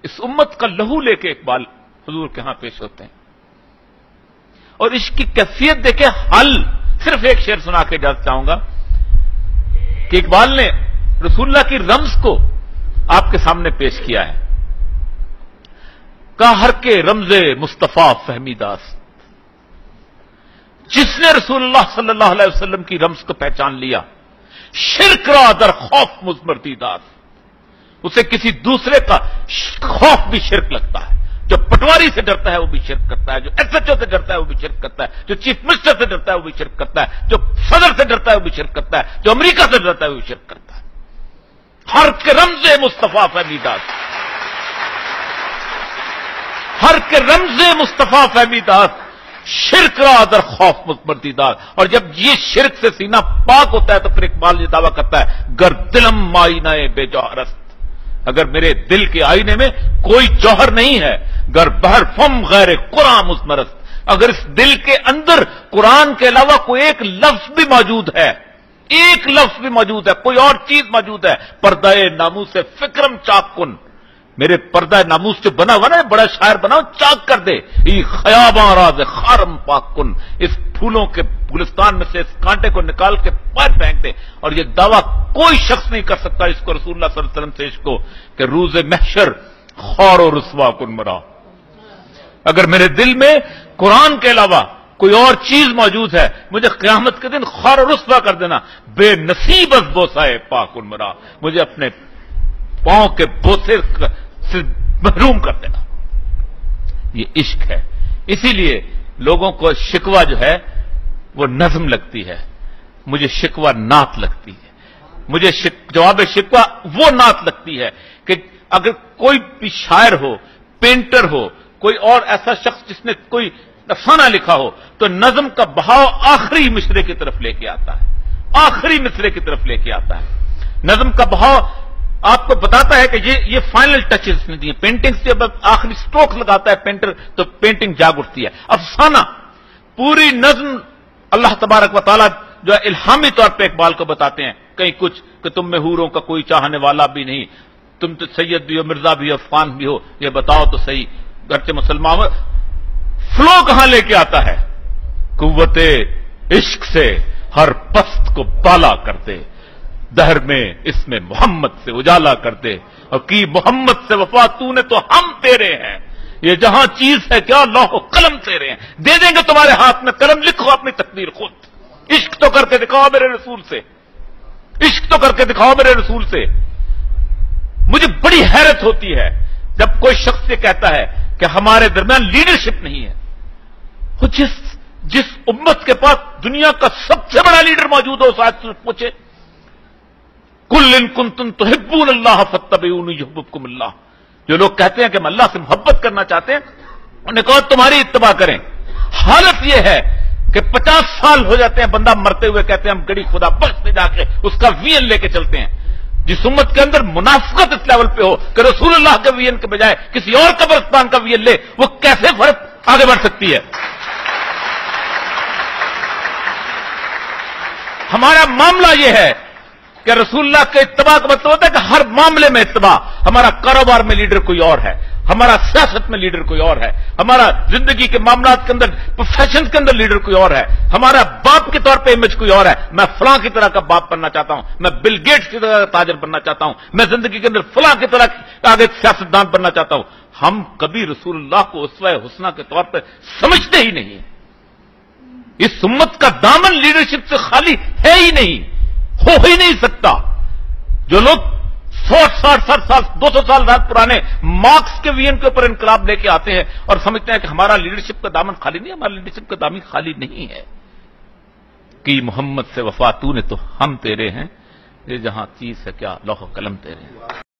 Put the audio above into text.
इस उम्मत का लहू लेके इकबाल हुजूर के यहां पेश होते हैं और इसकी कैफियत देखे हल सिर्फ एक शेर सुना के इजाजत चाहूंगा कि इकबाल ने रसूलुल्लाह की रम्ज को आपके सामने पेश किया है। कहर के रमजे मुस्तफा फहमीदास, जिसने रसूलुल्लाह सल्लल्लाहु अलैहि वसल्लम की रम्ज को पहचान लिया, शिरक रा दर खौफ मुजमर्दीदास, उसे किसी दूसरे का खौफ भी शिरक लगता है। जो पटवारी से डरता है वो भी शिरक करता है, जो एसएचओ से डरता है वो भी शिरक करता है, जो चीफ मिनिस्टर से डरता है वो भी शिरक करता है, जो सदर से डरता है वो भी शिरक करता है, जो अमेरिका से डरता है वो भी शिरक करता है। हर के रमजे मुस्तफा फहमीदास, हर के रमजे मुस्तफा फहमीदास, शिरक रा दर खौफ मुजमर्दीदास। और जब ये शिरक से सीना पाक होता है तो फिर इकबाल ये दावा करता है, गर दिलम माइनाए बेजौहरस्त, अगर मेरे दिल के आईने में कोई जौहर नहीं है, गर बहर फम गैर कुरान मुस्मरस्त, अगर इस दिल के अंदर कुरान के अलावा कोई एक लफ्ज भी मौजूद है, एक लफ्ज भी मौजूद है, कोई और चीज मौजूद है, पर्दाए नामूस से फिक्रम चाकुन, मेरे पर्दा नामूस जो बना हुआ ना, बड़ा शायर बना चाक कर दे, ये खयाबा राज खारम पाकुन, इस फूलों के गुलिस्तान में से इस कांटे को निकाल के पैर फेंक दे। और ये दावा कोई शख्स नहीं कर सकता इसको रसूलुल्लाह सल्लल्लाहु अलैहि वसल्लम से इसको कि रूज़े महशर खौर और रुस्वा कुन मरा, अगर मेरे दिल में कुरान के अलावा कोई और चीज मौजूद है, मुझे क़यामत के दिन खौर और रुस्वा कर देना, बेनसीब अज़ बोसाए पाकुन मरा, मुझे अपने पांव के बोसे से महरूम कर देना। ये इश्क है। इसीलिए लोगों को शिकवा जो है वो नज्म लगती है, मुझे शिकवा नात लगती है। मुझे जवाब शिकवा वो नात लगती है कि अगर कोई भी शायर हो, पेंटर हो, कोई और ऐसा शख्स जिसने कोई अफसाना लिखा हो, तो नज्म का बहाव आखिरी मिसरे की तरफ लेके आता है, आखिरी मिसरे की तरफ लेके आता है। नज्म का बहाव आपको बताता है कि ये फाइनल टचेस नहीं दिए। पेंटिंग से जब आखिरी स्ट्रोक लगाता है पेंटर तो पेंटिंग जाग उठती है। अफसाना पूरी नज्म अल्लाह तबारक व तआला जो है इल्हामी तौर पे इकबाल को बताते हैं, कहीं कुछ कि तुम में हूरों का कोई चाहने वाला भी नहीं, तुम तो सैयद भी हो, मिर्जा भी हो, फान भी हो, ये बताओ तो सही, गर्चे मुसलमान। फ्लो कहां लेके आता है, कुव्वते इश्क से हर पस्त को बाला करते, दहर में इसमें मोहम्मद से उजाला करते, और की मोहम्मद से वफा तूने तो हम तेरे हैं, ये जहां चीज है क्या लौह कलम तेरे हैं, दे देंगे तुम्हारे हाथ में कलम, लिखो अपनी तकदीर खुद। इश्क तो करके दिखाओ मेरे रसूल से, इश्क तो करके दिखाओ मेरे रसूल से। मुझे बड़ी हैरत होती है जब कोई शख्स ये कहता है कि हमारे दरमियान लीडरशिप नहीं है। वो जिस उम्मत के पास दुनिया का सबसे बड़ा लीडर मौजूद हो, शायद पूछे कुल इन कुंतुम तुहिब्बून अल्लाह फत्तबिऊनी युहिब्बुकुम अल्लाह, जो लोग कहते हैं कि हम अल्लाह से मोहब्बत करना चाहते हैं, उन्हें कहो तुम्हारी इत्तबा करें। हालत यह है कि 50 साल हो जाते हैं बंदा मरते हुए, कहते हैं हम गड़ी खुदा बख्श से जाके उसका वीएन लेके चलते हैं। जिस उम्मत के अंदर मुनाफिकत इस लेवल पे हो कि रसूलुल्लाह के वीएन के बजाय किसी और कब्रिस्तान का वीएन ले, वो कैसे फर्क आगे बढ़ सकती है। हमारा मामला यह है कि रसूलुल्लाह के इत्तबा का मतलब होता है कि हर मामले में इत्तबा। हमारा कारोबार में लीडर कोई और है, हमारा सियासत में लीडर कोई और है, हमारा जिंदगी के मामलात के अंदर, प्रोफेशन के अंदर लीडर कोई और है, हमारा बाप के तौर पे इमेज कोई और है। मैं फलां की तरह का बाप बनना चाहता हूं, मैं बिल गेट्स की तरह का ताजर बनना चाहता हूं, मैं जिंदगी के अंदर फलां की तरह आगे सियासतदान बनना चाहता हूं। हम कभी रसूलुल्लाह को उसवा हुस्ना के तौर पर समझते ही नहीं। इस उम्मत का दामन लीडरशिप से खाली है ही नहीं, हो ही नहीं सकता। जो लोग 100-60 साल 200 साल बाद पुराने मार्क्स के वीएन के ऊपर इनकलाब लेके आते हैं और समझते हैं कि हमारा लीडरशिप का दामन खाली नहीं, हमारा लीडरशिप का दामन खाली नहीं है कि मोहम्मद से वफा तूने तो हम तेरे हैं, ये जहां चीज है क्या लौह कलम तेरे हैं।